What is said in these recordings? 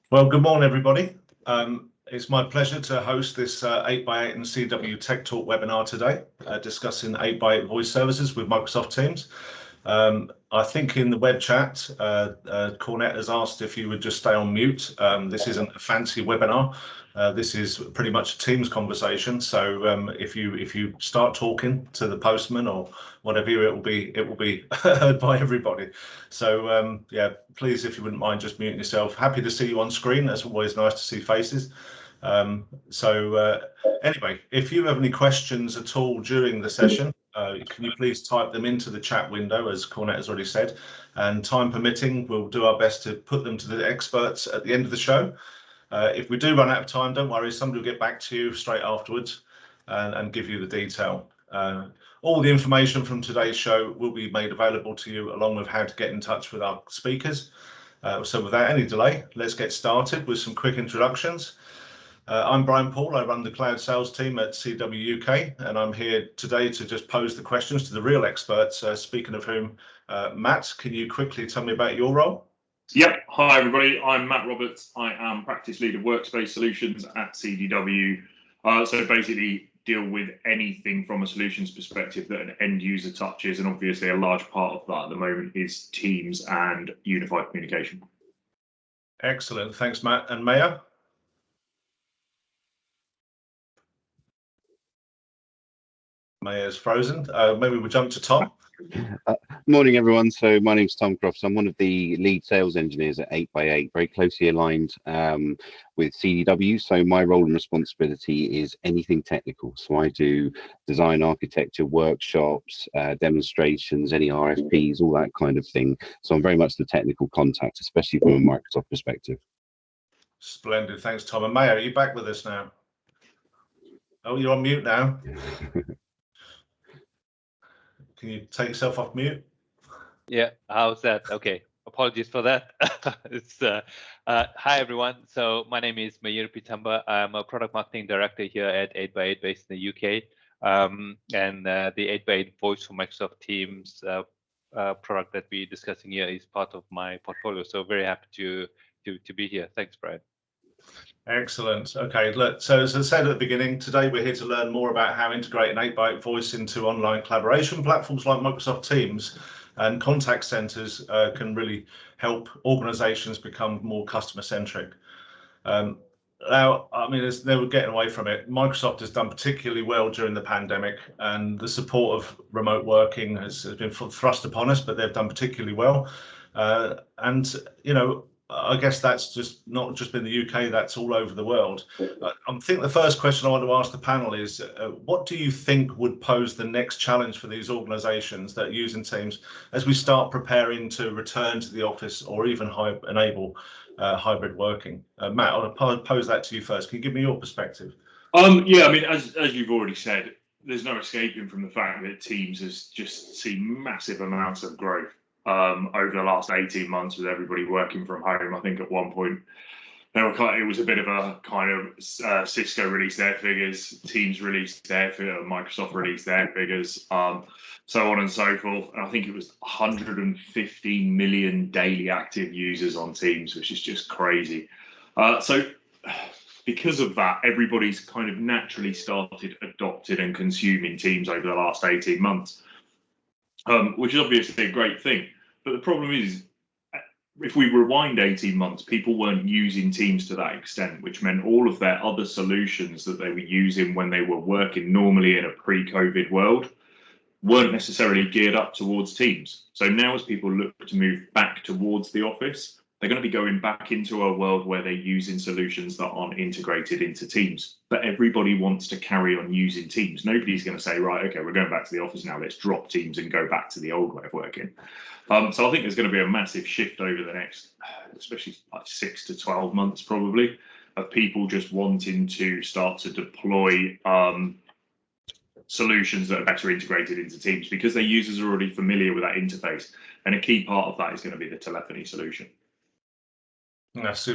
Well, good morning, everybody. It's my pleasure to host this 8x8 and CW Tech Talk webinar today, discussing 8x8 voice services with Microsoft Teams. I think in the web chat, Cornet has asked if you would just stay on mute. This isn't a fancy webinar. This is pretty much a Teams conversation. So if you start talking to the postman or whatever, it will be heard by everybody. So yeah, please, if you wouldn't mind just muting yourself. Happy to see you on screen. That's always nice to see faces. Anyway, if you have any questions at all during the session, can you please type them into the chat window, as Cornet has already said, and time permitting, we'll do our best to put them to the experts at the end of the show. If we do run out of time, don't worry, somebody will get back to you straight afterwards and give you the detail. All the information from today's show will be made available to you, along with how to get in touch with our speakers. So without any delay, let's get started with some quick introductions. I'm Brian Paul. I run the cloud sales team at CW UK, and I'm here today to just pose the questions to the real experts. Speaking of whom, Matt, can you quickly tell me about your role? Yep. Hi, everybody. I'm Matt Roberts. I am practice lead of workspace solutions at CDW. So basically deal with anything from a solutions perspective that an end user touches, and obviously a large part of that at the moment is Teams and unified communication. Excellent. Thanks, Matt. And Maya? Maya's frozen. Maybe we'll jump to Tom. Morning, everyone. So my name's Tom Crofts. I'm one of the lead sales engineers at 8x8, very closely aligned with CDW. So my role and responsibility is anything technical. So I do design, architecture, workshops, demonstrations, any RFPs, all that kind of thing. So I'm very much the technical contact, especially from a Microsoft perspective. Splendid. Thanks, Tom. And Maya, are you back with us now? Oh, you're on mute now. Can you take yourself off mute? Yeah, how's that? Okay, apologies for that. Hi, everyone. So my name is Mayur Pitamba. I'm a product marketing director here at 8x8 based in the UK. And the 8x8 Voice for Microsoft Teams product that we're discussing here is part of my portfolio. So very happy to be here. Thanks, Brian. Excellent. Okay, look, so as I said at the beginning, today we're here to learn more about how integrating 8x8 voice into online collaboration platforms like Microsoft Teams and contact centers can really help organizations become more customer-centric. Now, I mean, they were getting away from it. Microsoft has done particularly well during the pandemic, and the support of remote working has been thrust upon us, but they've done particularly well. And, you know, I guess that's just not just in the UK, that's all over the world. I think the first question I want to ask the panel is, what do you think would pose the next challenge for these organizations that are using Teams as we start preparing to return to the office or even enable hybrid working? Matt, I'll pose that to you first. Can you give me your perspective? Yeah, I mean, as you've already said, there's no escaping from the fact that Teams has just seen massive amounts of growth over the last 18 months with everybody working from home. I think at one point it was a bit of a kind of Cisco released their figures, Teams released their figures, Microsoft released their figures, so on and so forth. And I think it was 115 million daily active users on Teams, which is just crazy. So because of that, everybody's kind of naturally started adopting and consuming Teams over the last 18 months, which is obviously a great thing. But the problem is, if we rewind 18 months, people weren't using Teams to that extent, which meant all of their other solutions that they were using when they were working normally in a pre-COVID world weren't necessarily geared up towards Teams. So now as people look to move back towards the office, they're going to be going back into a world where they're using solutions that aren't integrated into Teams. But everybody wants to carry on using Teams. Nobody's going to say, right, okay, we're going back to the office now, let's drop Teams and go back to the old way of working. So I think there's going to be a massive shift over the next, especially like 6 to 12 months probably, of people just wanting to start to deploy solutions that are better integrated into Teams because their users are already familiar with that interface. And a key part of that is going to be the telephony solution. That's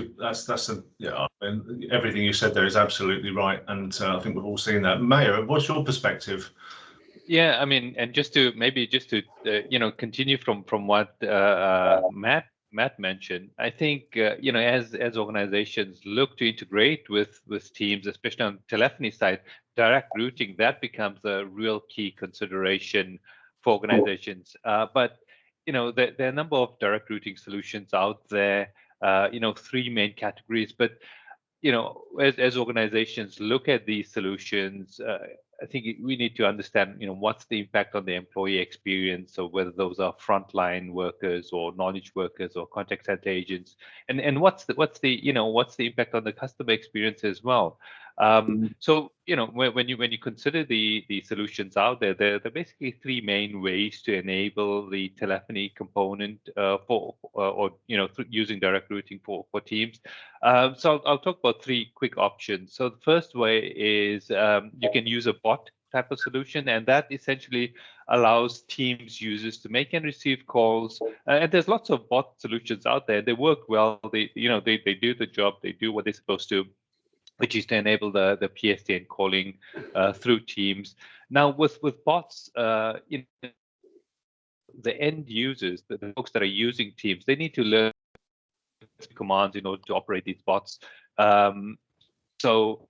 yeah. I mean, everything you said there is absolutely right, and I think we've all seen that. Maya, what's your perspective? Yeah, I mean, and just to continue from what Matt Matt mentioned, I think as organizations look to integrate with Teams, especially on the telephony side, direct routing, that becomes a real key consideration for organizations. But there are a number of direct routing solutions out there. Three main categories, but as organizations look at these solutions, I think we need to understand, what's the impact on the employee experience, or whether those are frontline workers or knowledge workers or contact center agents, and what's the impact on the customer experience as well. So when you consider the solutions out there, there are basically three main ways to enable the telephony component using direct routing for Teams. So I'll talk about three quick options. So the first way is you can use a bot type of solution, and that essentially allows Teams users to make and receive calls. And there's lots of bot solutions out there. They work well. They do the job. They do what they're supposed to, which is to enable the PSTN calling through Teams. Now with bots, the end users, the folks that are using Teams, they need to learn commands in order to operate these bots. To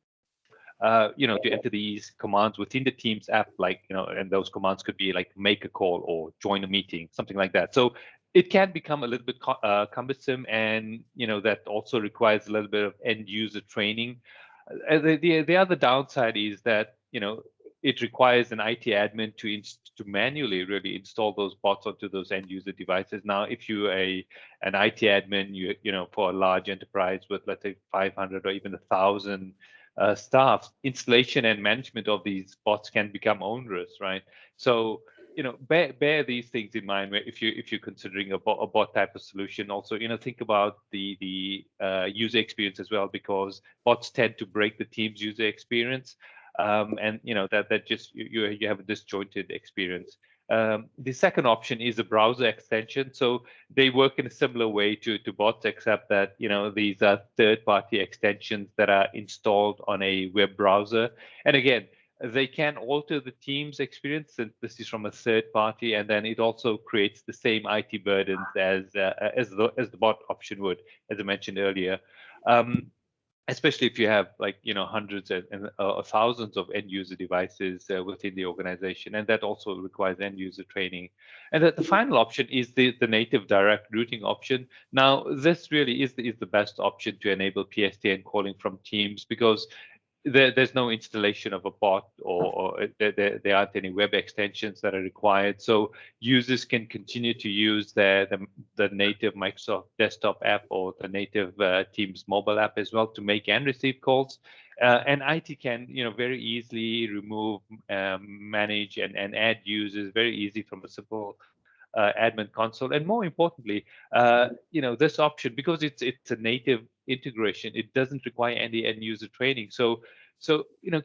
enter these commands within the Teams app, and those commands could be like make a call or join a meeting, something like that. So it can become a little bit cumbersome, and that also requires a little bit of end user training. The other downside is that it requires an IT admin to manually really install those bots onto those end user devices. Now, if you're an IT admin, for a large enterprise with, let's say, 500 or even 1,000 staff, installation and management of these bots can become onerous, right? So bear these things in mind if you're considering a bot type of solution. Also, think about the user experience as well, because bots tend to break the Teams user experience, and that just you have a disjointed experience. The second option is a browser extension. So they work in a similar way to bots, except that these are third-party extensions that are installed on a web browser. And again, they can alter the Teams experience, and this is from a third party, and then it also creates the same IT burdens as the bot option would, as I mentioned earlier. Especially if you have hundreds or thousands of end user devices within the organization, and that also requires end user training. And the final option is the native direct routing option. Now, this really is the best option to enable PSTN calling from Teams, because there's no installation of a bot, or there aren't any web extensions that are required. So users can continue to use the native Microsoft desktop app or the native Teams mobile app as well to make and receive calls. And IT can very easily remove, manage, and add users very easy from a simple admin console. And more importantly, this option, because it's a native integration, it doesn't require any end user training. So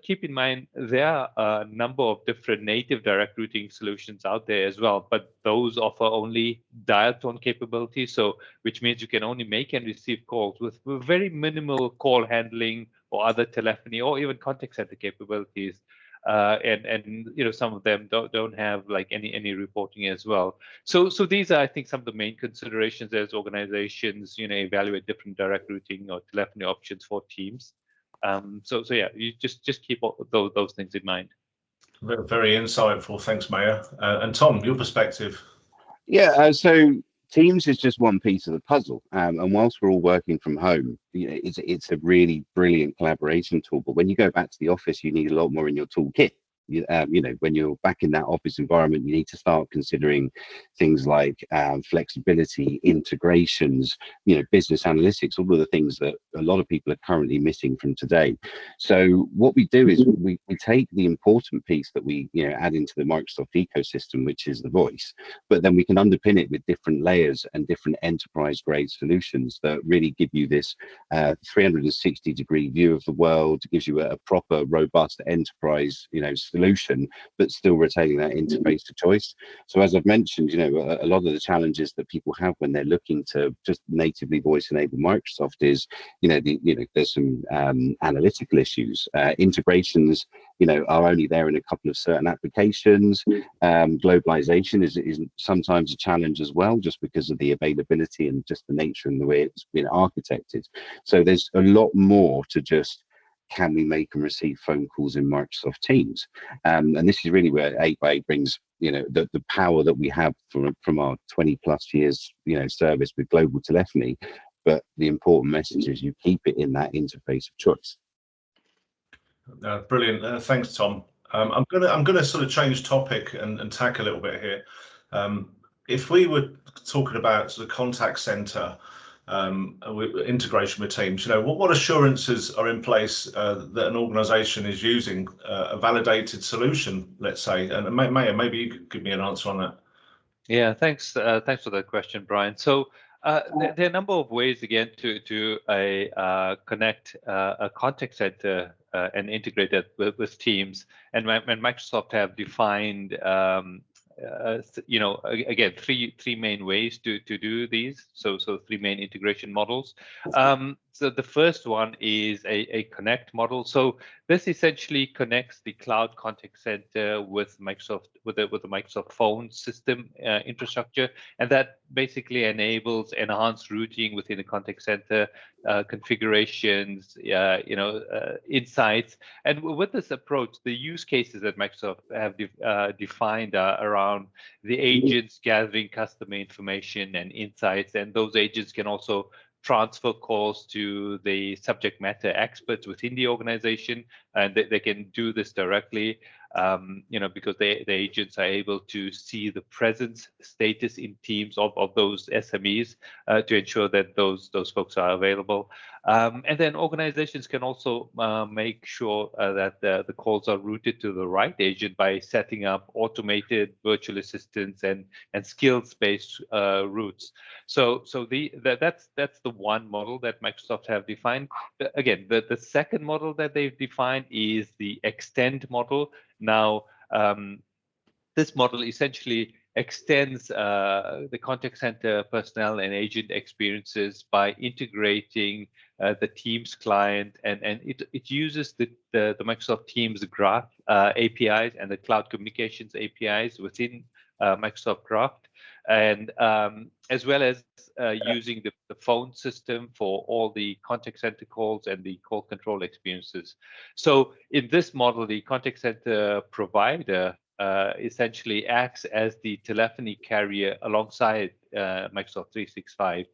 keep in mind, there are a number of different native direct routing solutions out there as well, but those offer only dial tone capability. So which means you can only make and receive calls with very minimal call handling or other telephony or even contact center capabilities. And some of them don't have any reporting as well. So these are, I think, some of the main considerations as organizations evaluate different direct routing or telephony options for Teams. So yeah, you just keep those things in mind. Very insightful. Thanks, Maya. And Tom, your perspective. Yeah, so Teams is just one piece of the puzzle, and whilst we're all working from home, it's a really brilliant collaboration tool. But when you go back to the office, you need a lot more in your toolkit. When you're back in that office environment, you need to start considering things like flexibility, integrations, business analytics, all of the things that a lot of people are currently missing from today. So what we do is we take the important piece that we add into the Microsoft ecosystem, which is the voice, but then we can underpin it with different layers and different enterprise grade solutions that really give you this 360-degree view of the world, gives you a proper, robust enterprise, solution, but still retaining that interface of choice. So as I've mentioned, you know, a lot of the challenges that people have when they're looking to just natively voice enable Microsoft is, you know, there's some analytical issues. Integrations, you know, are only there in a couple of certain applications. Globalization is sometimes a challenge as well, just because of the availability and just the nature and the way it's been architected. So there's a lot more to just, can we make and receive phone calls in Microsoft Teams? And this is really where 8x8 brings, you know, the power that we have from our 20+ years, you know, service with global telephony. But the important message is you keep it in that interface of choice. Brilliant. Thanks, Tom. I'm gonna sort of change topic and tack a little bit here. If we were talking about sort of contact center integration with Teams, you know, what assurances are in place that an organisation is using a validated solution, let's say? And Maya, maybe you could give me an answer on that. Yeah, thanks for that question, Brian. So there are a number of ways, again, to connect a contact center and integrate that with Teams. And when Microsoft have defined, you know, again, three main ways to do these. So three main integration models. So the first one is a connect model. So this essentially connects the cloud contact center with Microsoft, with the Microsoft phone system infrastructure, and that basically enables enhanced routing within the contact center, configurations, you know, insights. And with this approach, the use cases that Microsoft have defined are around the agents gathering customer information and insights, and those agents can also transfer calls to the subject matter experts within the organization, and they can do this directly, you know, because the agents are able to see the presence status in Teams of those SMEs to ensure that those folks are available. And then organizations can also make sure that the calls are routed to the right agent by setting up automated virtual assistants and skills-based routes. So that's the one model that Microsoft have defined. Again, the second model that they've defined is the extend model. Now, this model essentially extends the contact center personnel and agent experiences by integrating the Teams client, and it uses the Microsoft Teams Graph APIs and the Cloud Communications APIs within Microsoft Graph, and as well as using the phone system for all the contact center calls and the call control experiences. So in this model, the contact center provider essentially acts as the telephony carrier alongside Microsoft 365.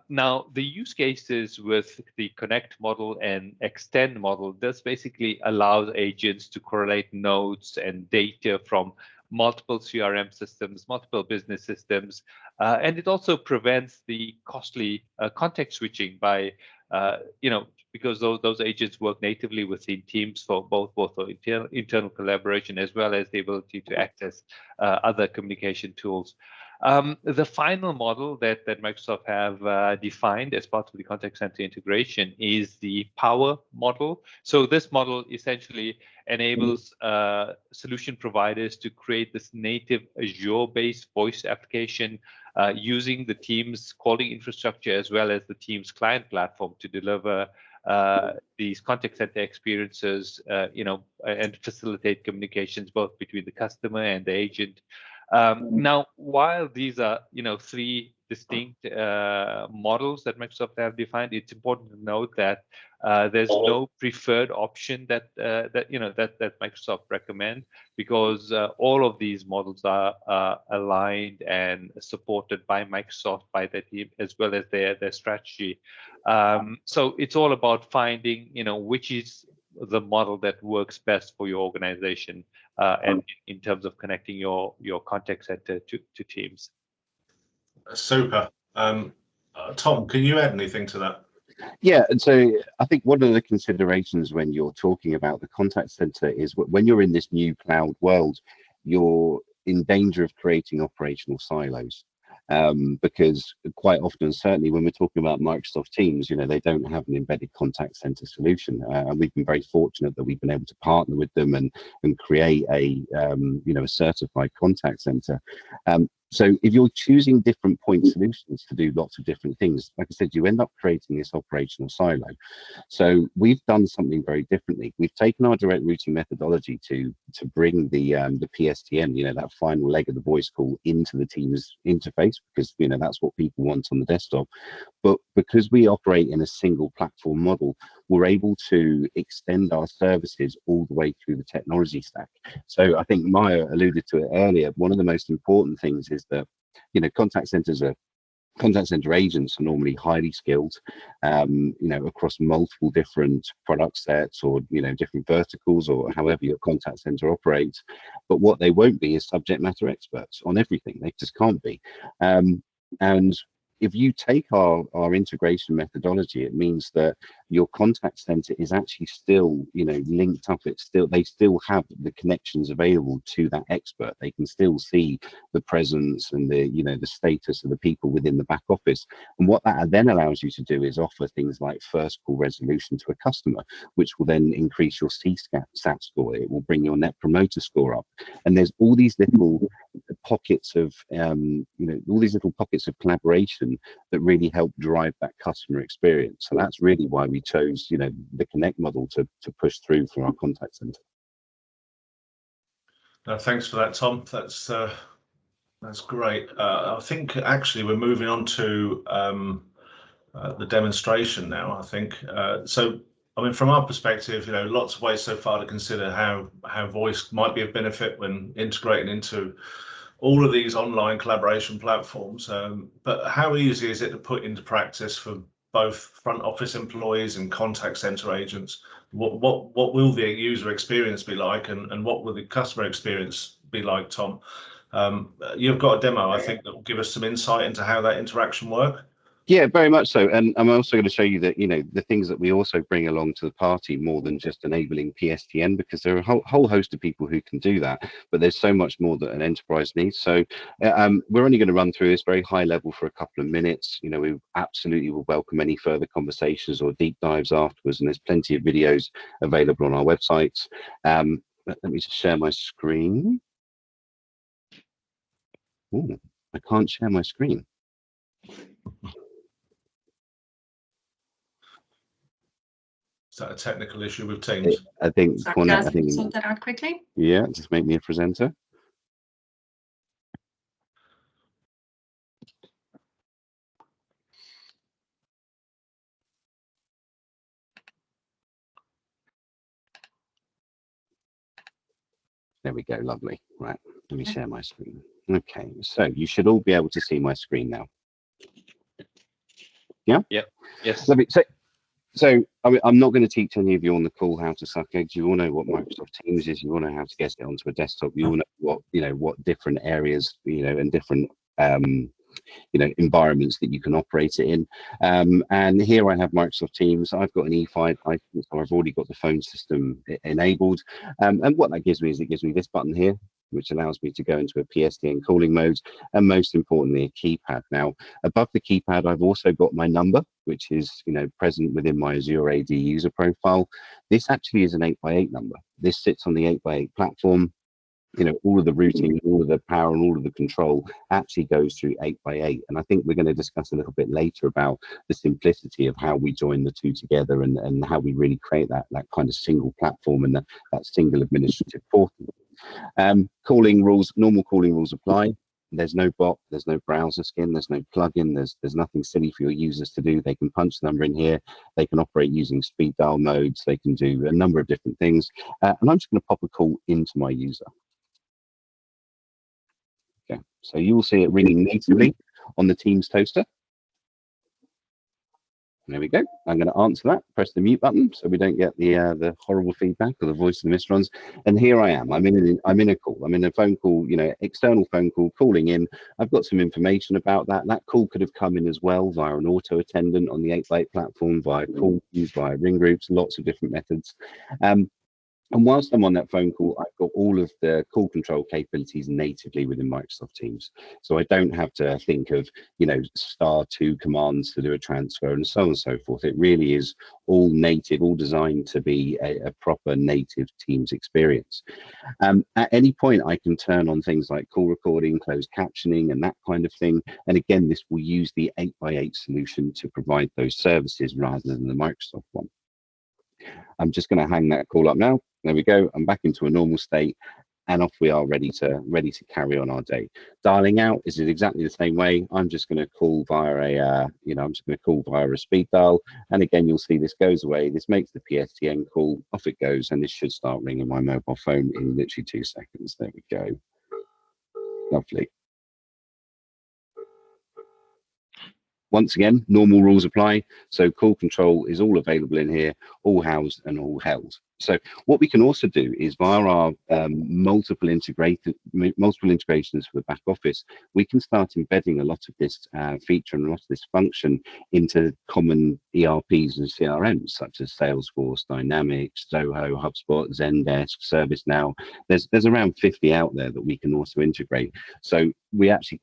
Now, the use cases with the connect model and extend model, this basically allows agents to correlate nodes and data from multiple CRM systems, multiple business systems, and it also prevents the costly context switching by, you know, because those agents work natively within Teams for both internal collaboration as well as the ability to access other communication tools. The final model that Microsoft have defined as part of the contact center integration is the power model. So this model essentially enables solution providers to create this native Azure-based voice application using the Teams calling infrastructure as well as the Teams client platform to deliver these contact center experiences, you know, and facilitate communications both between the customer and the agent. Now, while these are, you know, three distinct models that Microsoft have defined, it's important to note that there's no preferred option that Microsoft recommend, because all of these models are aligned and supported by Microsoft, by their team, as well as their strategy. So it's all about finding, you know, which is the model that works best for your organization and in terms of connecting your contact center to Teams. Super. Tom, can you add anything to that? Yeah, and so I think one of the considerations when you're talking about the contact center is when you're in this new cloud world, you're in danger of creating operational silos. because quite often, certainly when we're talking about Microsoft Teams, they don't have an embedded contact center solution, and we've been very fortunate that we've been able to partner with them and create a a certified contact center. So if you're choosing different point solutions to do lots of different things, like I said, you end up creating this operational silo. So we've done something very differently. We've taken our direct routing methodology to bring the PSTN, that final leg of the voice call, into the Teams interface, because that's what people want on the desktop. But because we operate in a single platform model, we're able to extend our services all the way through the technology stack. So I think Maya alluded to it earlier. One of the most important things is that, contact center agents are normally highly skilled, across multiple different product sets, or different verticals, or however your contact center operates. But what they won't be is subject matter experts on everything. They just can't be. And if you take our integration methodology, it means that your contact center is actually still, linked up. They still have the connections available to that expert. They can still see the presence and the status of the people within the back office. And what that then allows you to do is offer things like first call resolution to a customer, which will then increase your CSAT score. It will bring your net promoter score up. And there's all these little pockets of, all these little pockets of collaboration that really help drive that customer experience. So that's really why we chose, the Connect model to push through for our contact center. Thanks for that, Tom. That's great. I think actually we're moving on to the demonstration now, I think. So, I mean, from our perspective, lots of ways so far to consider how voice might be of benefit when integrating into all of these online collaboration platforms. But how easy is it to put into practice for both front office employees and contact center agents? What will the user experience be like, and what will the customer experience be like, Tom? You've got a demo, I think, that will give us some insight into how that interaction works. Yeah, very much so. And I'm also going to show you that, the things that we also bring along to the party, more than just enabling PSTN, because there are a whole host of people who can do that, but there's so much more that an enterprise needs. So we're only going to run through this very high level for a couple of minutes. We absolutely will welcome any further conversations or deep dives afterwards, and there's plenty of videos available on our websites. Let me just share my screen. Oh, I can't share my screen. Is that a technical issue with Teams? I think. Sorry, I think sort that out quickly. Yeah, just make me a presenter. There we go, lovely. Right, let me share my screen. Okay, so you should all be able to see my screen now. Yeah? Yeah. Yes. Lovely. So I mean, I'm not going to teach any of you on the call how to suck eggs. You all know what Microsoft Teams is. You all know how to get it onto a desktop. You all know what different areas, and different environments that you can operate it in. And here I have Microsoft Teams. I've got an E5 license, so I've already got the phone system enabled. And what that gives me is, it gives me this button here, which allows me to go into a PSTN calling mode, and most importantly, a keypad. Now, above the keypad, I've also got my number, which is present within my Azure AD user profile. This actually is an 8x8 number. This sits on the 8x8 platform. All of the routing, all of the power, and all of the control actually goes through 8x8. And I think we're going to discuss a little bit later about the simplicity of how we join the two together, and how we really create that kind of single platform, and that single administrative portal. Calling rules, normal calling rules apply. There's no bot, there's no browser skin, there's no plugin, there's nothing silly for your users to do. They can punch the number in here, they can operate using speed dial modes, they can do a number of different things. And I'm just going to pop a call into my user. Okay, so you will see it ringing natively on the Teams toaster. There we go. I'm going to answer that. Press the mute button so we don't get the horrible feedback or the voice of the misruns. And here I am. I'm in a call. I'm in a phone call. External phone call, calling in. I've got some information about that. That call could have come in as well via an auto attendant on the 8x8 platform, via call queues, via ring groups, lots of different methods. And whilst I'm on that phone call, I've got all of the call control capabilities natively within Microsoft Teams. So I don't have to think of, *2 commands to do a transfer and so on and so forth. It really is all native, all designed to be a proper native Teams experience. At any point, I can turn on things like call recording, closed captioning, and that kind of thing. And again, this will use the 8x8 solution to provide those services rather than the Microsoft one. I'm just going to hang that call up now. There we go. I'm back into a normal state, and off we are, ready to carry on our day. Dialing out is exactly the same way. I'm just going to call via a speed dial, and again, you'll see this goes away. This makes the PSTN call. Off it goes, and this should start ringing my mobile phone in literally 2 seconds. There we go. Lovely. Once again, normal rules apply. So call control is all available in here, all housed and all held. So what we can also do is via our multiple integrations for the back office, we can start embedding a lot of this feature and a lot of this function into common ERPs and CRMs, such as Salesforce, Dynamics, Zoho, HubSpot, Zendesk, ServiceNow. There's around 50 out there that we can also integrate. So we actually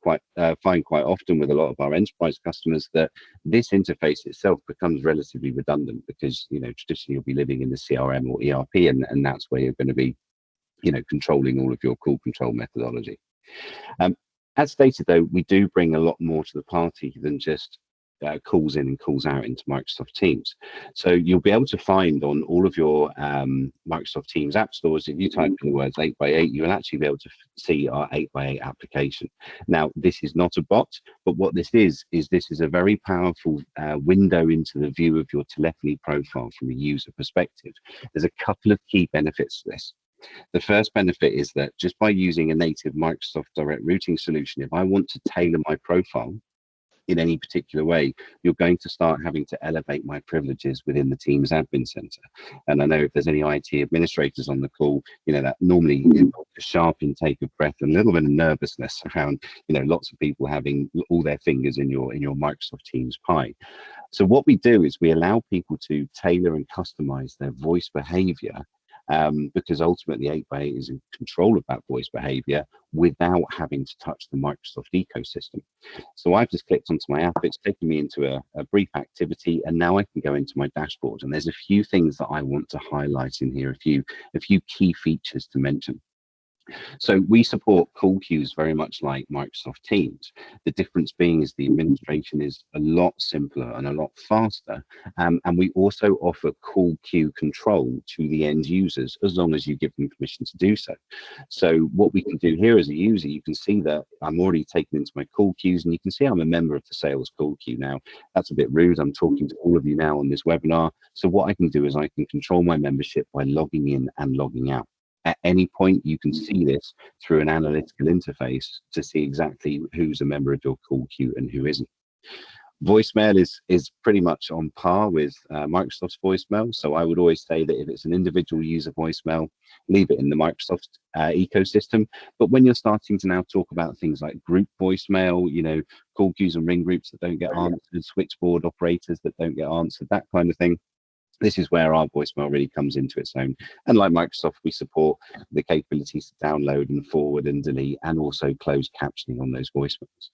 find quite often with a lot of our enterprise customers that this interface itself becomes relatively redundant because, traditionally you'll be living in the CRM or ERP, and that's where you're going to be, controlling all of your call control methodology. As stated, though, we do bring a lot more to the party than just calls in and calls out into Microsoft Teams. So you'll be able to find on all of your Microsoft Teams app stores, if you type in the words 8x8, you will actually be able to see our 8x8 application. Now, this is not a bot, but what this is a very powerful window into the view of your telephony profile from a user perspective. There's a couple of key benefits to this. The first benefit is that just by using a native Microsoft Direct Routing solution, if I want to tailor my profile in any particular way, you're going to start having to elevate my privileges within the Teams admin center. And I know if there's any IT administrators on the call, that normally involves a sharp intake of breath and a little bit of nervousness around, lots of people having all their fingers in your Microsoft Teams pie. So what we do is we allow people to tailor and customize their voice behavior, because ultimately 8x8 is in control of that voice behavior without having to touch the Microsoft ecosystem. So I've just clicked onto my app, it's taken me into a brief activity, and now I can go into my dashboard, and there's a few things that I want to highlight in here, a few key features to mention. So we support call queues very much like Microsoft Teams. The difference being is the administration is a lot simpler and a lot faster. And we also offer call queue control to the end users as long as you give them permission to do so. So what we can do here as a user, you can see that I'm already taken into my call queues, and you can see I'm a member of the sales call queue. Now, that's a bit rude. I'm talking to all of you now on this webinar. So what I can do is I can control my membership by logging in and logging out. At any point, you can see this through an analytical interface to see exactly who's a member of your call queue and who isn't. Voicemail is pretty much on par with Microsoft's voicemail. So I would always say that if it's an individual user voicemail, leave it in the Microsoft ecosystem. But when you're starting to now talk about things like group voicemail, call queues and ring groups that don't get answered, switchboard operators that don't get answered, that kind of thing, this is where our voicemail really comes into its own. And like Microsoft, we support the capabilities to download and forward and delete, and also closed captioning on those voicemails.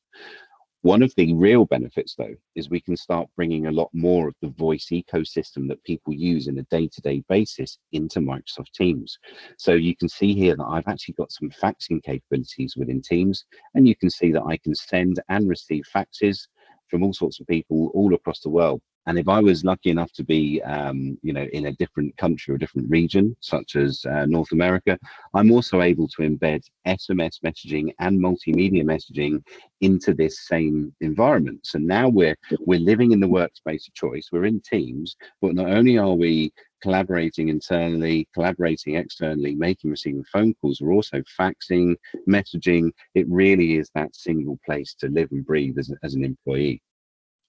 One of the real benefits, though, is we can start bringing a lot more of the voice ecosystem that people use in a day-to-day basis into Microsoft Teams. So you can see here that I've actually got some faxing capabilities within Teams, and you can see that I can send and receive faxes from all sorts of people all across the world. And if I was lucky enough to be, in a different country or a different region, such as North America, I'm also able to embed SMS messaging and multimedia messaging into this same environment. So now we're living in the workspace of choice. We're in Teams, but not only are we collaborating internally, collaborating externally, making, receiving phone calls, we're also faxing, messaging. It really is that single place to live and breathe as an employee.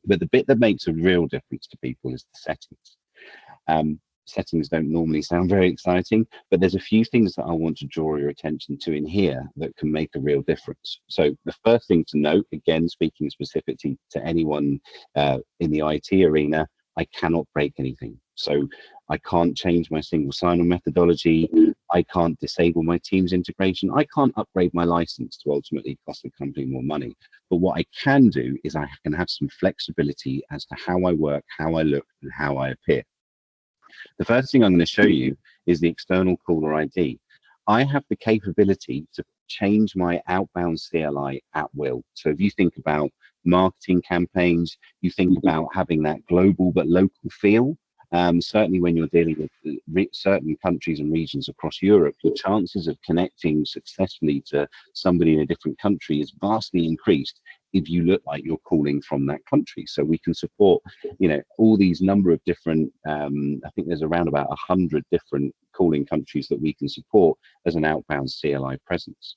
But the bit that makes a real difference to people is the settings. Settings don't normally sound very exciting, but there's a few things that I want to draw your attention to in here that can make a real difference. So the first thing to note, again, speaking specifically to anyone in the IT arena, I cannot break anything. So I can't change my single sign-on methodology. I can't disable my Teams integration. I can't upgrade my license to ultimately cost the company more money. But what I can do is I can have some flexibility as to how I work, how I look, and how I appear. The first thing I'm going to show you is the external caller ID. I have the capability to change my outbound CLI at will. So if you think about marketing campaigns, you think about having that global but local feel. Certainly when you're dealing with certain countries and regions across Europe, your chances of connecting successfully to somebody in a different country is vastly increased if you look like you're calling from that country. So we can support, you know, all these number of different, I think there's around about 100 different calling countries that we can support as an outbound CLI presence.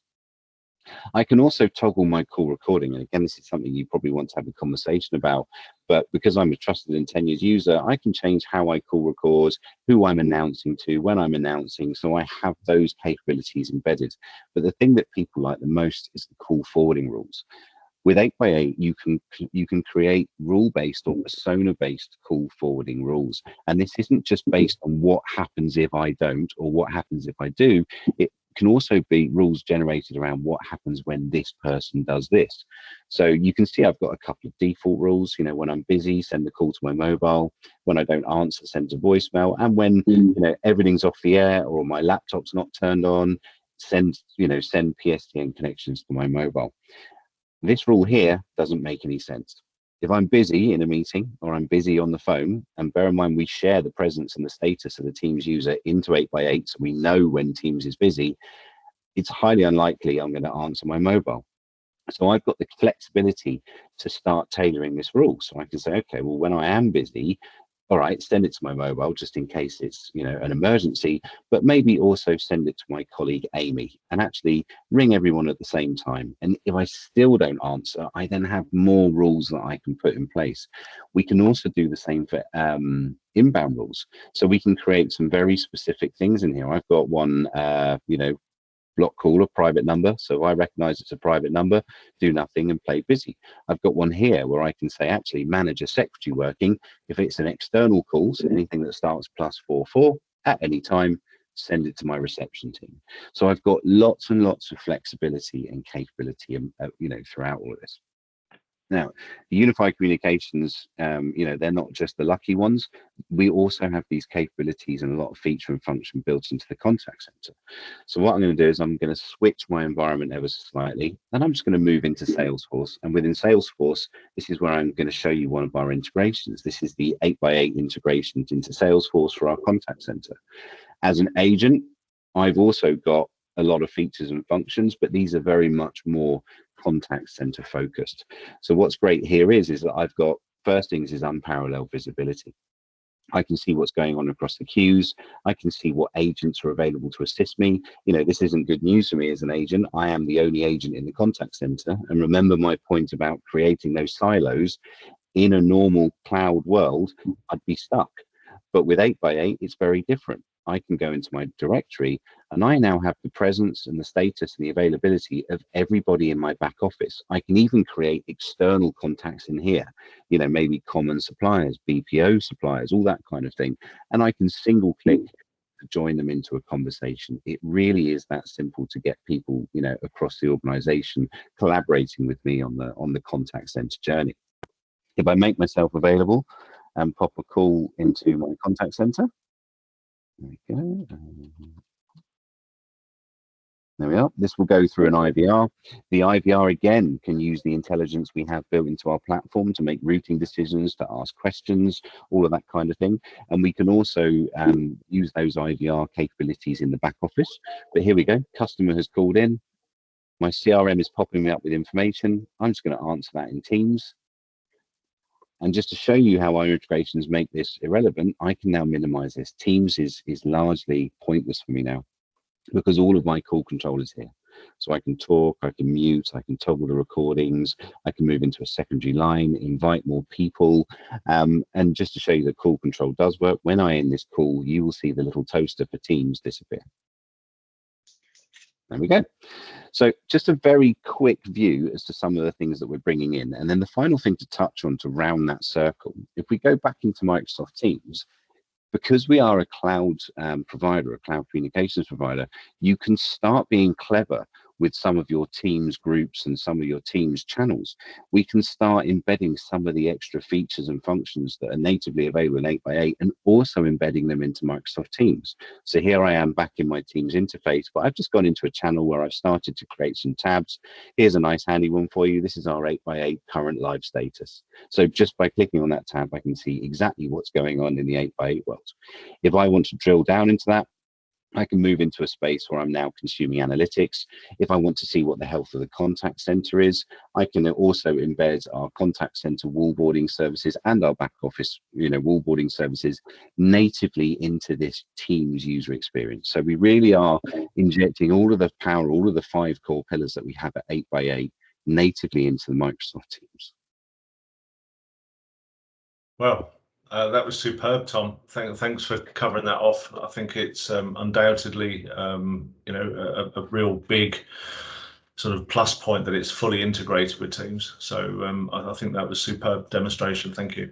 I can also toggle my call recording. And again, this is something you probably want to have a conversation about, but because I'm a trusted and tenured user, I can change how I call record, who I'm announcing to, when I'm announcing. So I have those capabilities embedded. But the thing that people like the most is the call forwarding rules. With 8x8, you can create rule-based or persona-based call forwarding rules. And this isn't just based on what happens if I don't or what happens if I do. It can also be rules generated around what happens when this person does this. So you can see I've got a couple of default rules. You know, when I'm busy, send a call to my mobile. When I don't answer, send a voicemail. And when, you know, everything's off the air or my laptop's not turned on, send PSTN connections to my mobile. This rule here doesn't make any sense. If I'm busy in a meeting or I'm busy on the phone, and bear in mind we share the presence and the status of the Teams user into 8x8, so we know when Teams is busy, it's highly unlikely I'm going to answer my mobile. So I've got the flexibility to start tailoring this rule. So I can say, okay, well, when I am busy, all right, send it to my mobile just in case it's, you know, an emergency, but maybe also send it to my colleague Amy and actually ring everyone at the same time. And if I still don't answer, I then have more rules that I can put in place. We can also do the same for inbound rules. So we can create some very specific things in here. I've got one, you know, block call a private number, so I recognize it's a private number, do nothing and play busy. I've got one here where I can say actually manage a secretary working. If it's an external call, so anything that starts +44 at any time, send it to my reception team. So I've got lots and lots of flexibility and capability, you know, throughout all of this. Now, the unified communications, you know, they're not just the lucky ones. We also have these capabilities and a lot of feature and function built into the contact center. So what I'm going to do is I'm going to switch my environment ever so slightly, and I'm just going to move into Salesforce. And within Salesforce, this is where I'm going to show you one of our integrations. This is the 8x8 integrations into Salesforce for our contact center. As an agent, I've also got a lot of features and functions, but these are very much more contact center focused. So what's great here is that I've got, first things is unparalleled visibility. I can see what's going on across the queues. I can see what agents are available to assist me. You know, this isn't good news for me as an agent. I am the only agent in the contact center. And remember my point about creating those silos. In a normal cloud world, I'd be stuck. But with 8x8, it's very different. I can go into my directory and I now have the presence and the status and the availability of everybody in my back office. I can even create external contacts in here, you know, maybe common suppliers, BPO suppliers, all that kind of thing. And I can single click to join them into a conversation. It really is that simple to get people, you know, across the organization collaborating with me on the contact center journey. If I make myself available and pop a call into my contact center, there we go. There we are. This will go through an IVR. The IVR again can use the intelligence we have built into our platform to make routing decisions, to ask questions, all of that kind of thing. And we can also use those IVR capabilities in the back office. But here we go. Customer has called in. My CRM is popping me up with information. I'm just going to answer that in Teams. And just to show you how our integrations make this irrelevant, I can now minimize this. Teams is largely pointless for me now because all of my call control is here. So I can talk, I can mute, I can toggle the recordings, I can move into a secondary line, invite more people. And just to show you that call control does work, when I end this call, you will see the little toaster for Teams disappear. There we go. So just a very quick view as to some of the things that we're bringing in. And then the final thing to touch on to round that circle, if we go back into Microsoft Teams, Because we are a cloud provider, a cloud communications provider, you can start being clever with some of your team's groups and some of your team's channels. We can start embedding some of the extra features and functions that are natively available in 8x8 and also embedding them into Microsoft Teams. So here I am back in my Teams interface, but I've just gone into a channel where I've started to create some tabs. Here's a nice handy one for you. This is our 8x8 current live status. So just by clicking on that tab, I can see exactly what's going on in the 8x8 world. If I want to drill down into that, I can move into a space where I'm now consuming analytics. If I want to see what the health of the contact center is, I can also embed our contact center wallboarding services and our back office, wallboarding services natively into this Teams user experience. So we really are injecting all of the power, all of the 5 core pillars that we have at 8x8 natively into the Microsoft Teams. Well, that was superb, Tom. Thanks for covering that off. I think it's undoubtedly, a real big sort of plus point that it's fully integrated with Teams. So I think that was superb demonstration. Thank you.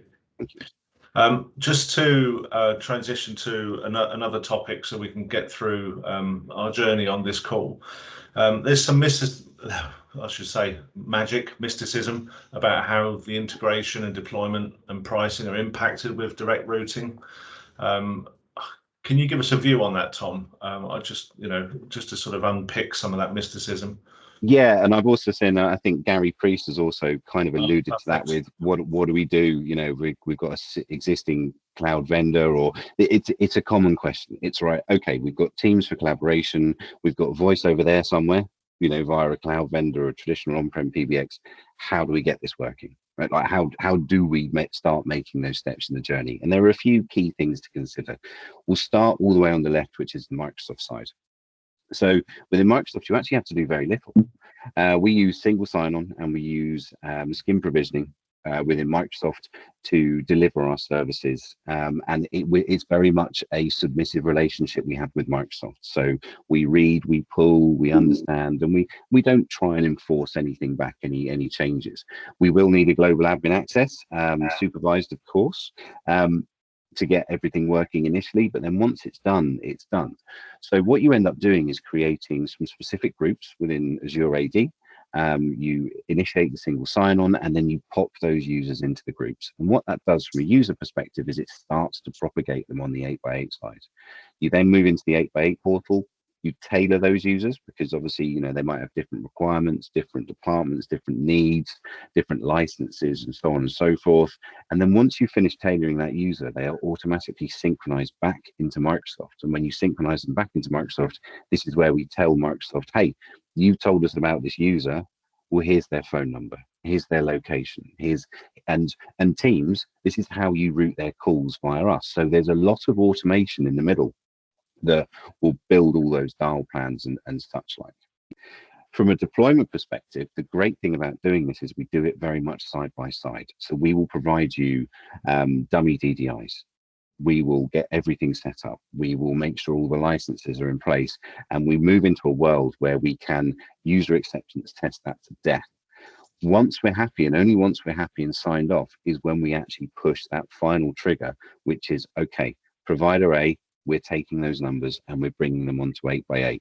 Just to transition to another topic so we can get through our journey on this call. There's some mysticism about how the integration and deployment and pricing are impacted with direct routing. Can you give us a view on that, Tom? I just to sort of unpick some of that mysticism. Yeah, and I've also seen, I think Gary Priest has also kind of alluded to that with what do we do? We've got an existing cloud vendor, or it's a common question. It's right. Okay, we've got Teams for collaboration. We've got voice over there somewhere, via a cloud vendor or a traditional on-prem PBX. How do we get this working? Right? Like how do we start making those steps in the journey? And there are a few key things to consider. We'll start all the way on the left, which is the Microsoft side. So within Microsoft, you actually have to do very little. We use single sign-on and we use skin provisioning within Microsoft to deliver our services. And it's very much a submissive relationship we have with Microsoft. So we read, we pull, we understand, and we don't try and enforce anything back, any changes. We will need a global admin access, supervised, of course. To get everything working initially, but then once it's done, it's done. So what you end up doing is creating some specific groups within Azure AD. You initiate the single sign-on and then you pop those users into the groups. And what that does from a user perspective is it starts to propagate them on the 8x8 side. You then move into the 8x8 portal. You tailor those users because obviously, they might have different requirements, different departments, different needs, different licenses, and so on and so forth. And then once you finish tailoring that user, they are automatically synchronized back into Microsoft. And when you synchronize them back into Microsoft, this is where we tell Microsoft, hey, you told us about this user. Well, here's their phone number. Here's their location. And Teams, this is how you route their calls via us. So there's a lot of automation in the middle that will build all those dial plans and such like. From a deployment perspective, the great thing about doing this is we do it very much side by side. So we will provide you dummy DDIs. We will get everything set up. We will make sure all the licenses are in place, and we move into a world where we can user acceptance test that to death. Once we're happy, and only once we're happy and signed off, is when we actually push that final trigger, which is, okay, provider A, we're taking those numbers and we're bringing them onto 8x8.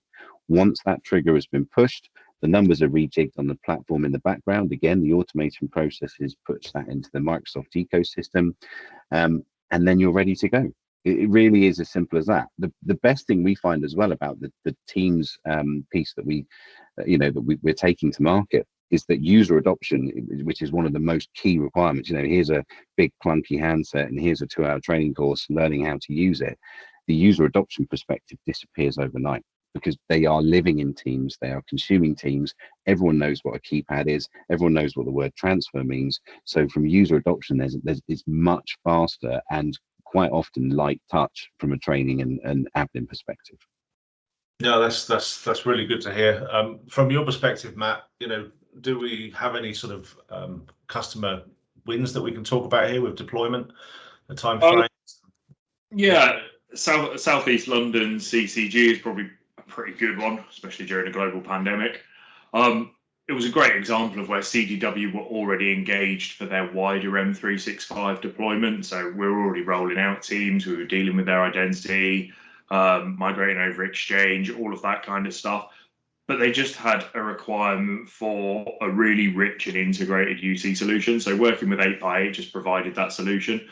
Once that trigger has been pushed, the numbers are rejigged on the platform in the background. Again, the automation processes push that into the Microsoft ecosystem, and then you're ready to go. It really is as simple as that. The best thing we find as well about the Teams piece that we're taking to market is that user adoption, which is one of the most key requirements. Here's a big clunky handset and here's a 2-hour training course learning how to use it. The user adoption perspective disappears overnight because they are living in Teams, they are consuming Teams. Everyone knows what a keypad is. Everyone knows what the word transfer means. So from user adoption, it's much faster and quite often light touch from a training and admin perspective. No, that's really good to hear. From your perspective, Matt, do we have any sort of customer wins that we can talk about here with deployment, the time frame? Yeah, Southeast London CCG is probably a pretty good one, especially during a global pandemic. it was a great example of where CDW were already engaged for their wider M365 deployment. So we're already rolling out teams, we were dealing with their identity, migrating over Exchange, all of that kind of stuff. But they just had a requirement for a really rich and integrated UC solution. So working with 8x8 just provided that solution.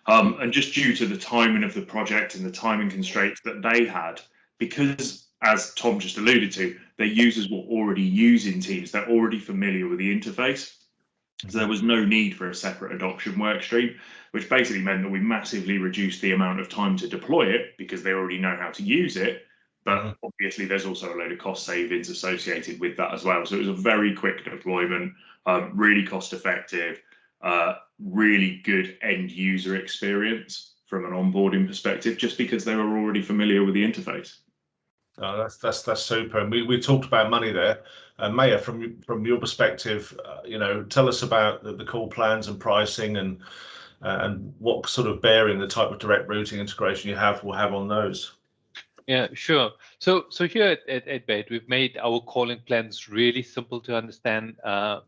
And just due to the timing of the project and the timing constraints that they had, because as Tom just alluded to, their users were already using Teams, they're already familiar with the interface. So there was no need for a separate adoption workstream, which basically meant that we massively reduced the amount of time to deploy it because they already know how to use it. But obviously, there's also a load of cost savings associated with that as well. So it was a very quick deployment, really cost effective, really good end user experience from an onboarding perspective, just because they were already familiar with the interface. Oh, that's super. And we talked about money there. Maya, from your perspective, tell us about the call plans and pricing and what sort of bearing the type of direct routing integration you will have on those. Yeah, sure. So here at 8x8, we've made our calling plans really simple to understand.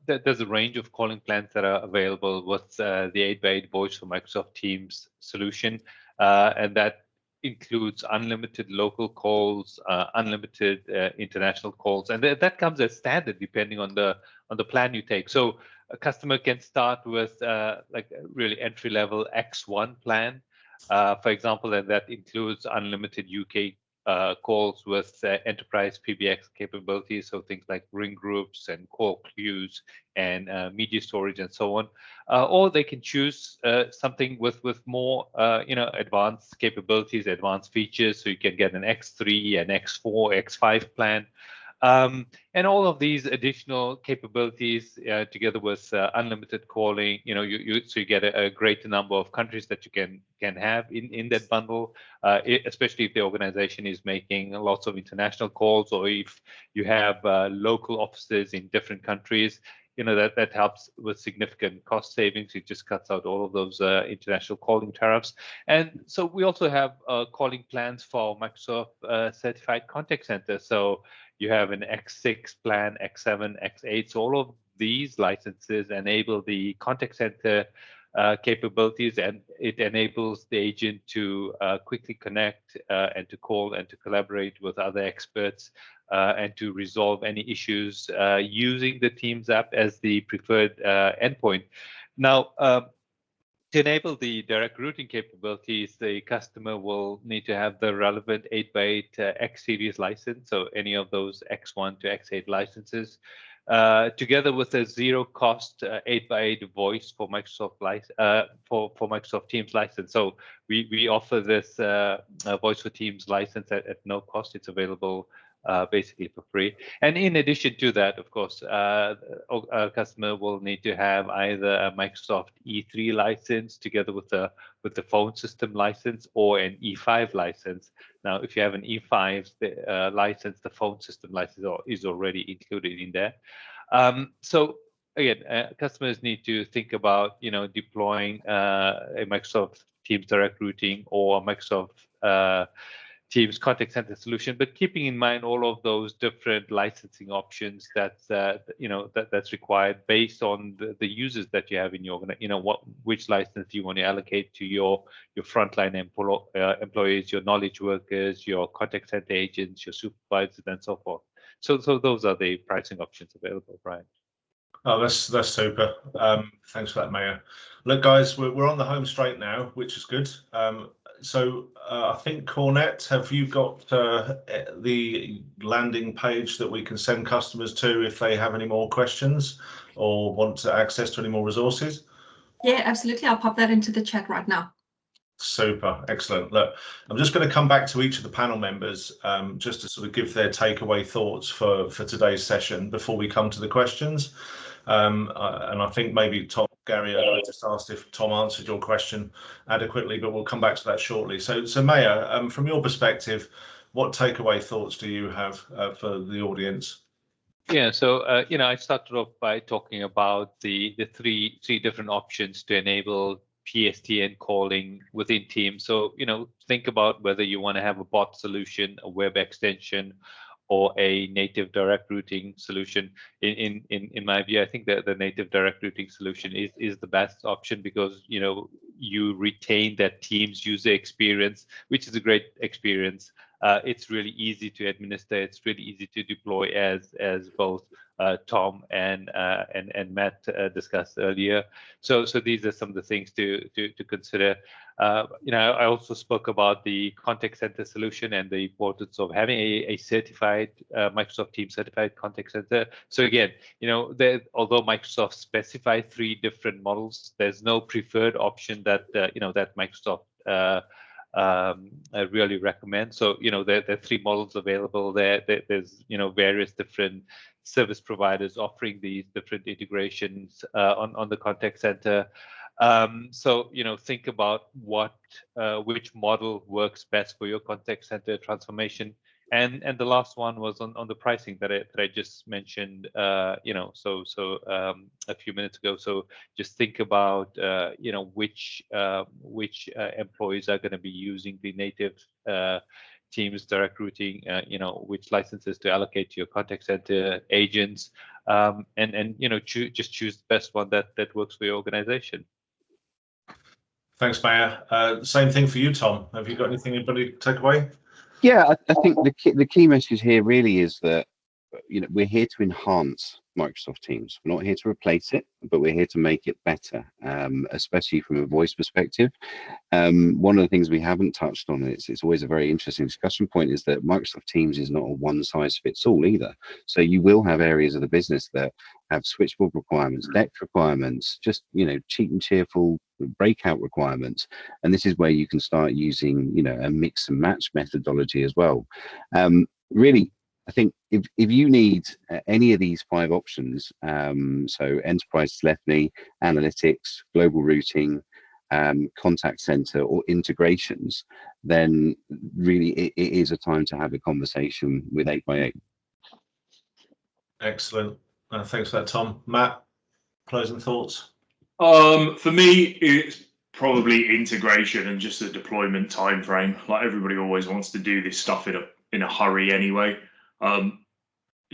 There's a range of calling plans that are available with the 8x8 Voice for Microsoft Teams solution, and that includes unlimited local calls, unlimited international calls, and that comes as standard depending on the plan you take. So a customer can start with like a really entry-level X1 plan, for example, and that includes unlimited UK calls with enterprise PBX capabilities, so things like ring groups and call queues and media storage and so on. Or they can choose something with more advanced capabilities, advanced features, so you can get an X3, an X4, X5 plan. And all of these additional capabilities, together with unlimited calling, so you get a greater number of countries that you can have in that bundle, especially if the organization is making lots of international calls, or if you have local offices in different countries. That helps with significant cost savings. It just cuts out all of those international calling tariffs. And so we also have calling plans for Microsoft certified contact center. So you have an X6 plan, X7, X8. So all of these licenses enable the contact center capabilities, and it enables the agent to quickly connect and to call and to collaborate with other experts and to resolve any issues using the Teams app as the preferred endpoint. Now, to enable the direct routing capabilities, the customer will need to have the relevant 8x8 X series license, so any of those X1 to X8 licenses, together with a zero-cost 8x8 Voice for Microsoft for Microsoft Teams license. So we offer this Voice for Teams license at no cost. It's available basically for free. And in addition to that, of course, a customer will need to have either a Microsoft E3 license together with the phone system license, or an E5 license. Now, if you have an E5 license, the phone system license is already included in there. So again, customers need to think about deploying a Microsoft Teams direct routing or a Microsoft Teams contact center solution, but keeping in mind all of those different licensing options that's required based on the users that you have in your which license you want to allocate to your frontline employees, your knowledge workers, your contact center agents, your supervisors, and so forth. So those are the pricing options available, Brian. Oh, that's super. Thanks for that, Maya. Look, guys, we're on the home straight now, which is good. So I think, Cornet, have you got the landing page that we can send customers to if they have any more questions or want access to any more resources? Yeah, absolutely. I'll pop that into the chat right now. Super, excellent. Look, I'm just going to come back to each of the panel members just to sort of give their takeaway thoughts for today's session before we come to the questions. And I think maybe Tom, Gary, I just asked if Tom answered your question adequately, but we'll come back to that shortly. So Maya, from your perspective, what takeaway thoughts do you have for the audience? Yeah, so I started off by talking about the three different options to enable PSTN calling within Teams. So think about whether you want to have a bot solution, a web extension, or a native direct routing solution. In my view, I think that the native direct routing solution is the best option, because you retain that Teams user experience, which is a great experience. It's really easy to administer. It's really easy to deploy, as both Tom and Matt discussed earlier. So these are some of the things to consider. I also spoke about the contact center solution and the importance of having a certified Microsoft Teams certified contact center. So again, although Microsoft specified 3 different models, there's no preferred option that that Microsoft I really recommend. So there are 3 models available there. There's various different service providers offering these different integrations on the contact center. So think about which model works best for your contact center transformation. And the last one was on the pricing that I just mentioned, a few minutes ago. So just think about which employees are going to be using the native Teams direct routing, which licenses to allocate to your contact center agents, and just choose the best one that works for your organization. Thanks, Maya. Same thing for you, Tom. Have you got anything anybody to take away? Yeah, I think the key message here really is that we're here to enhance Microsoft Teams. We're not here to replace it, but we're here to make it better, especially from a voice perspective. One of the things we haven't touched on, and it's always a very interesting discussion point, is that Microsoft Teams is not a one-size-fits-all either. So you will have areas of the business that have switchboard requirements, deck requirements, just cheap and cheerful breakout requirements, and this is where you can start using a mix and match methodology as well. Really, I think if you need any of these 5 options, so enterprise telephony, analytics, global routing, contact center, or integrations, then really it is a time to have a conversation with 8x8. Excellent. Thanks for that, Tom. Matt, closing thoughts? For me, it's probably integration and just the deployment time frame. Like, everybody always wants to do this stuff in a hurry anyway.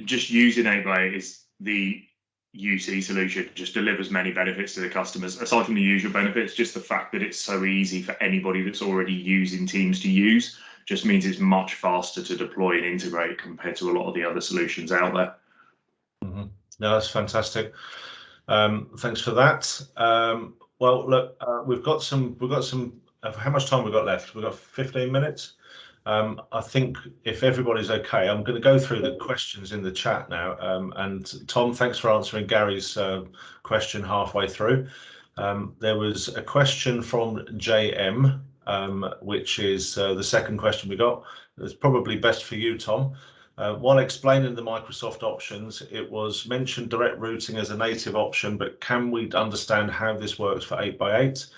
Just using 8x8 is the UC solution, just delivers many benefits to the customers. Aside from the usual benefits, just the fact that it's so easy for anybody that's already using Teams to use just means it's much faster to deploy and integrate compared to a lot of the other solutions out there. Mm-hmm. No, that's fantastic. Thanks for that. Well, look, we've got some. How much time we've got left? We've got 15 minutes. I think if everybody's okay, I'm going to go through the questions in the chat now. And Tom, thanks for answering Gary's question halfway through. There was a question from JM, which is the second question we got. It's probably best for you, Tom. While explaining the Microsoft options, it was mentioned direct routing as a native option, but can we understand how this works for 8x8?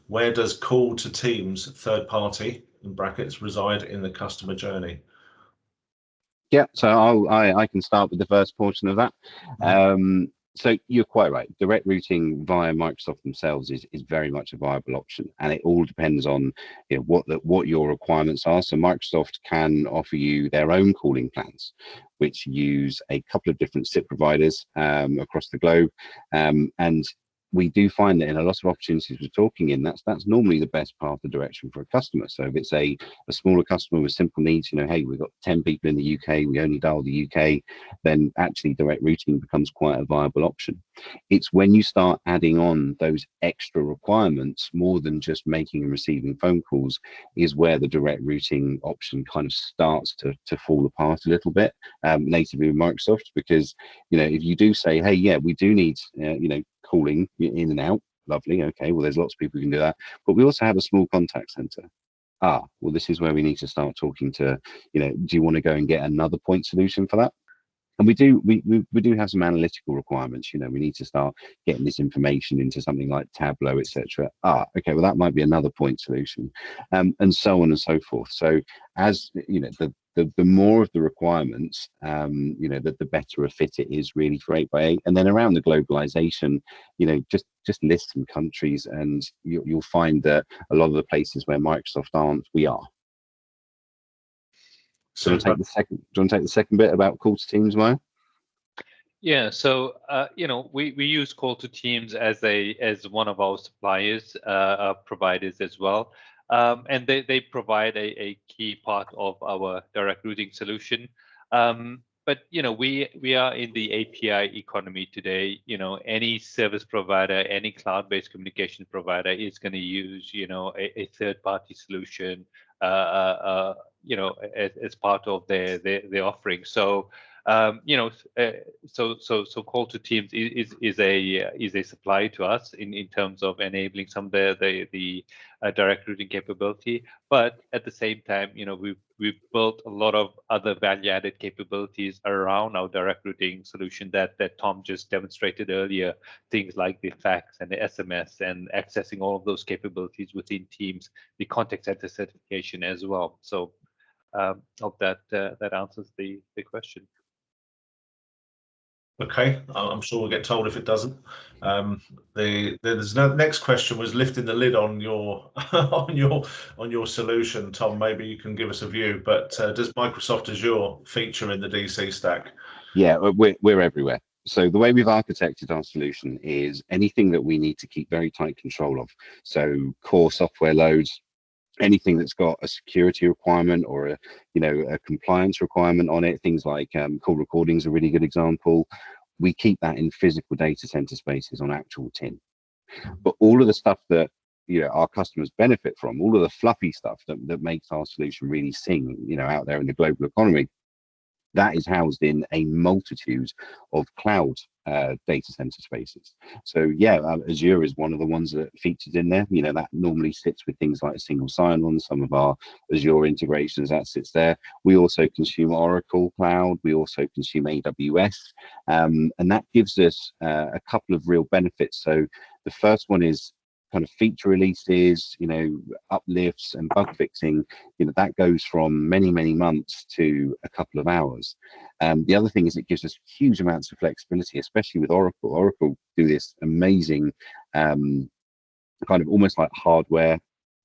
Where does call to Teams third party, in brackets, reside in the customer journey? Yeah, so I can start with the first portion of that. So you're quite right. Direct routing via Microsoft themselves is very much a viable option, and it all depends on what your requirements are. So Microsoft can offer you their own calling plans, which use a couple of different SIP providers across the globe, and we do find that in a lot of opportunities we're talking in, that's normally the best path of direction for a customer. So if it's a smaller customer with simple needs, hey, we've got 10 people in the UK, we only dial the UK, then actually direct routing becomes quite a viable option. It's when you start adding on those extra requirements, more than just making and receiving phone calls, is where the direct routing option kind of starts to fall apart a little bit, natively with Microsoft, because if you do say, hey, yeah, we do need calling in and out, lovely, okay, well, there's lots of people who can do that, but we also have a small contact center. Well, this is where we need to start talking to, do you want to go and get another point solution for that? And we do have some analytical requirements. We need to start getting this information into something like Tableau, etc. Okay, well, that might be another point solution, and so on and so forth. So as the more of the requirements, the better a fit it is really for 8x8. And then around the globalization, just list some countries, and you'll find that a lot of the places where Microsoft aren't, we are. Do you want to take the second? Do you want to take the second bit about call to teams, Maya? Yeah, so we use Call to Teams as one of our suppliers, providers as well, and they provide a key part of our direct routing solution. But we are in the API economy today. Any service provider, any cloud-based communication provider is going to use a third-party solution as part of their offering. So so Call to Teams is a supply to us in terms of enabling some of the direct routing capability. But at the same time, we've built a lot of other value-added capabilities around our direct routing solution that Tom just demonstrated earlier. Things like the fax and the SMS and accessing all of those capabilities within Teams, the contact center certification as well. So hope that answers the question. Okay, I'm sure we'll get told if it doesn't. Next question was lifting the lid on your on your solution, Tom. Maybe you can give us a view. But does Microsoft Azure feature in the DC stack? Yeah, we're everywhere. So the way we've architected our solution is anything that we need to keep very tight control of. So core software loads, anything that's got a security requirement or a compliance requirement on it, things like call recordings, a really good example. We keep that in physical data center spaces on actual tin. But all of the stuff that our customers benefit from, all of the fluffy stuff that makes our solution really sing, out there in the global economy, that is housed in a multitude of cloud data center spaces. So yeah, Azure is one of the ones that features in there. That normally sits with things like a single sign-on, some of our Azure integrations, that sits there. We also consume Oracle Cloud. We also consume AWS, and that gives us a couple of real benefits. So the first one is kind of feature releases, uplifts and bug fixing, that goes from many months to a couple of hours. The other thing is it gives us huge amounts of flexibility, especially with Oracle. Oracle do this amazing kind of almost like hardware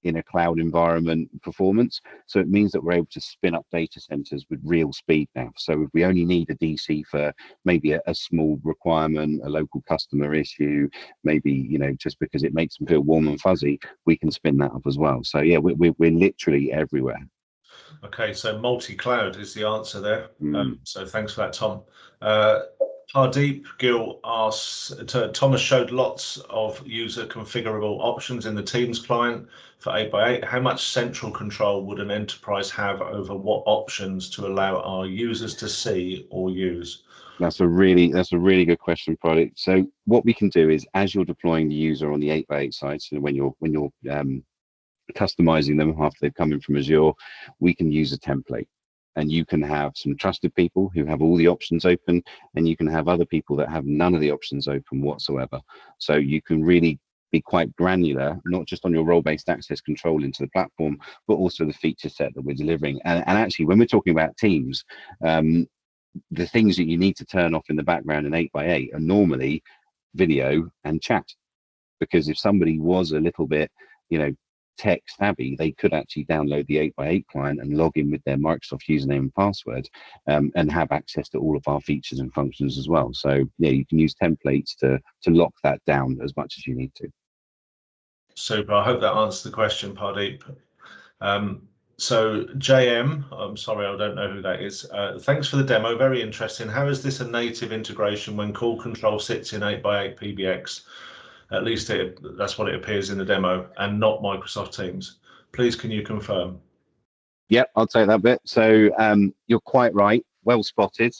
in a cloud environment performance. So it means that we're able to spin up data centers with real speed now. So if we only need a DC for maybe a small requirement, a local customer issue, maybe, just because it makes them feel warm and fuzzy, we can spin that up as well. So yeah, we're literally everywhere. Okay, so multi-cloud is the answer there. So thanks for that, Tom. Hardeep Gill asks, Thomas showed lots of user configurable options in the Teams client for 8x8. How much central control would an enterprise have over what options to allow our users to see or use? That's a really good question, Product. So what we can do is, as you're deploying the user on the 8x8 side, so when you're customizing them after they've come in from Azure, we can use a template. And you can have some trusted people who have all the options open, and you can have other people that have none of the options open whatsoever. So you can really be quite granular, not just on your role-based access control into the platform, but also the feature set that we're delivering. And actually, when we're talking about Teams, the things that you need to turn off in the background in 8x8 are normally video and chat. Because if somebody was a little bit, tech savvy, they could actually download the 8x8 client and log in with their Microsoft username and password, and have access to all of our features and functions as well. So yeah, you can use templates to lock that down as much as you need to. Super. I hope that answers the question, Pardeep. So JM, I'm sorry, I don't know who that is. Thanks for the demo. Very interesting. How is this a native integration when call control sits in 8x8 PBX? At least that's what it appears in the demo, and not Microsoft Teams. Please, can you confirm? Yep, I'll take that bit. So you're quite right. Well spotted.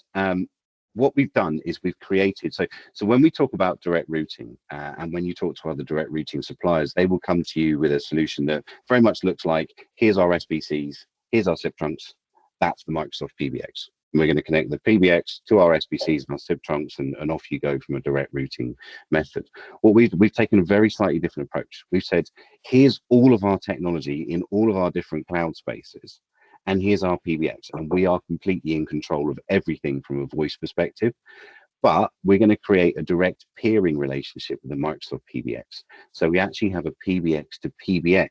What we've done is we've created, so when we talk about direct routing, and when you talk to other direct routing suppliers, they will come to you with a solution that very much looks like, here's our SBCs, here's our SIP trunks, that's the Microsoft PBX. And we're going to connect the PBX to our SBCs and our SIP trunks, and off you go from a direct routing method. Well, we've taken a very slightly different approach. We've said, here's all of our technology in all of our different cloud spaces, and here's our PBX, and we are completely in control of everything from a voice perspective. But we're going to create a direct peering relationship with the Microsoft PBX. So we actually have a PBX to PBX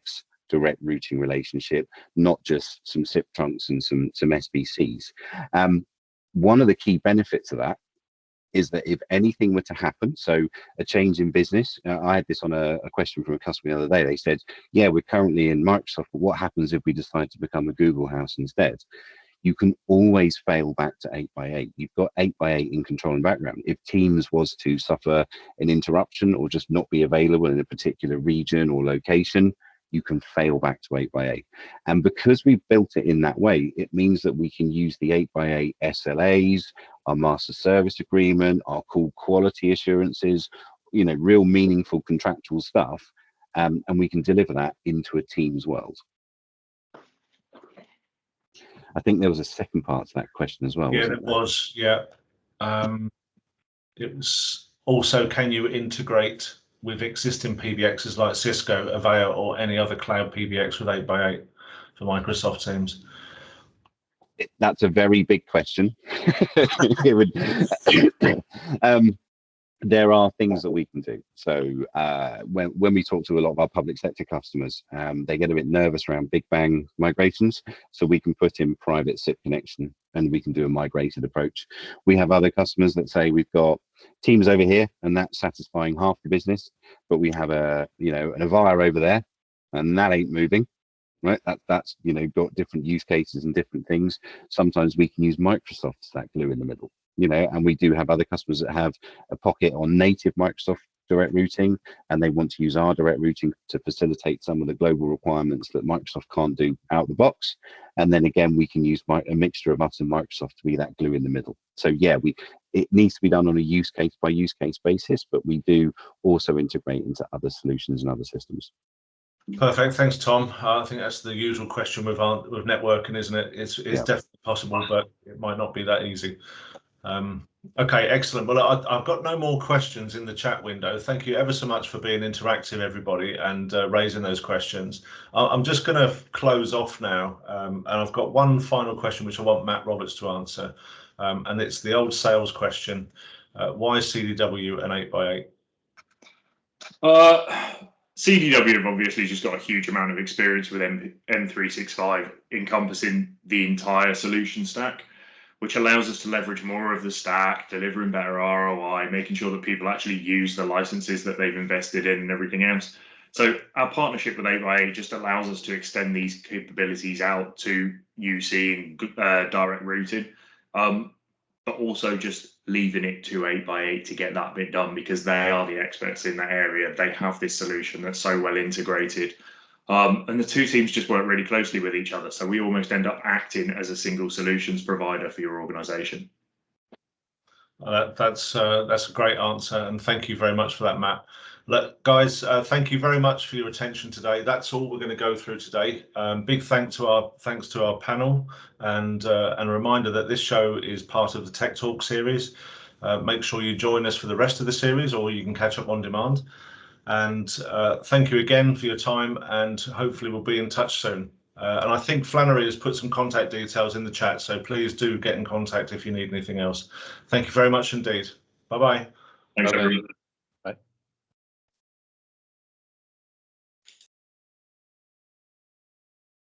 direct routing relationship, not just some SIP trunks and some SBCs. One of the key benefits of that is that if anything were to happen, so a change in business, I had this on a question from a customer the other day. They said, yeah, we're currently in Microsoft, but what happens if we decide to become a Google house instead? You can always fail back to 8x8. You've got 8x8 in control and background. If Teams was to suffer an interruption or just not be available in a particular region or location, you can fail back to 8x8. And because we've built it in that way, it means that we can use the 8x8 SLAs, our master service agreement, our call quality assurances, you know, real meaningful contractual stuff, and we can deliver that into a Teams world. I think there was a second part to that question as well. Yeah, it was. Yeah. It was also, can you integrate with existing PBXs like Cisco, Avaya, or any other cloud PBX with 8x8 for Microsoft Teams? That's a very big question. There are things that we can do. So when we talk to a lot of our public sector customers, they get a bit nervous around big bang migrations. So we can put in private SIP connection and we can do a migrated approach. We have other customers that say we've got Teams over here and that's satisfying half the business, but we have an Avaya over there and that ain't moving. Right, that's got different use cases and different things. Sometimes we can use Microsoft's that glue in the middle, and we do have other customers that have a pocket on native Microsoft direct routing, and they want to use our direct routing to facilitate some of the global requirements that Microsoft can't do out of the box. And then again, we can use a mixture of us and Microsoft to be that glue in the middle. So yeah, it needs to be done on a use case by use case basis, but we do also integrate into other solutions and other systems. Perfect. Thanks, Tom. I think that's the usual question with networking, isn't it? It's definitely possible, but it might not be that easy. Okay, excellent. Well, I've got no more questions in the chat window. Thank you ever so much for being interactive, everybody, and raising those questions. I'm just going to close off now, and I've got one final question which I want Matt Roberts to answer, and it's the old sales question. Why CDW and 8x8? CDW have obviously just got a huge amount of experience with M365 encompassing the entire solution stack, which allows us to leverage more of the stack, delivering better ROI, making sure that people actually use the licenses that they've invested in and everything else. So our partnership with 8x8 just allows us to extend these capabilities out to UC and direct routing, but also just leaving it to 8x8 to get that bit done because they are the experts in that area. They have this solution that's so well integrated. And the two teams just work really closely with each other. So we almost end up acting as a single solutions provider for your organization. That's a great answer. And thank you very much for that, Matt. Look, guys, thank you very much for your attention today. That's all we're going to go through today. Big thanks to our panel, and a reminder that this show is part of the Tech Talk series. Make sure you join us for the rest of the series, or you can catch up on demand. And thank you again for your time, and hopefully we'll be in touch soon. And I think Flannery has put some contact details in the chat, so please do get in contact if you need anything else. Thank you very much indeed. Bye-bye. Thanks, everyone.